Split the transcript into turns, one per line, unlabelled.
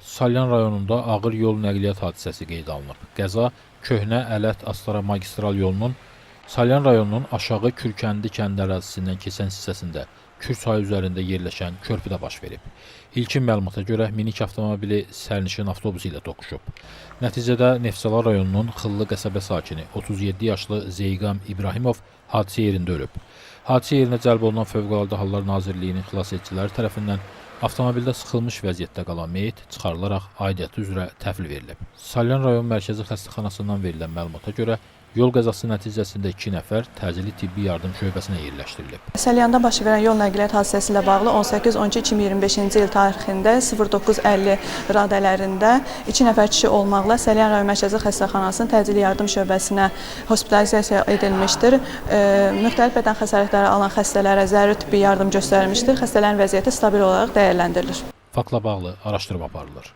Salyan rayonunda ağır yol nəqliyyat hadisəsi qeydə alınıb. Qəza Köhnə Ələt-Astara magistral yolunun Salyan rayonunun aşağı Kürkəndi kənd ərazisindən keçən hissəsində Kür çayı üzərində yerləşən körpüdə baş verib. İlkin məlumata görə minik avtomobili sərnişin avtobusu ilə toqquşub. Nəticədə Neftçala rayonunun Xıllı qəsəbə sakini 37 yaşlı Zeyqam İbrahimov hadisə yerində ölüb. Hadisə yerinə cəlb olunan Fövqəladə Hallar Nazirliyinin xilasediciləri tərəfindən avtomobildə sıxılmış vəziyyətdə qalan meyit çıxarılaraq aidiyyatı üzrə təhvil verilib. Salyan rayon mərkəzi xəstəxanasından verilən məlumata görə yol qəzası nəticəsində 2 nəfər təcili tibbi yardım şöbəsinə yerləşdirilib.
Salyanda baş verən yol nəqliyyat hadisəsi ilə bağlı 18-12-2025-ci il tarixində 09:50 radələrində 2 nəfər kişi olmaqla Salyan rayon mərkəzi xəstəxanasının təcili yardım şöbəsinə hospitalizasiya edilmişdir. Müxtəlif bədən xəsarətləri alan xəstələrə zəruri tibbi yardım göstərilmişdir. Xəstələrin vəziyyəti stabil olaraq dəyərləndirilir.
Faktla bağlı araşdırma aparılır.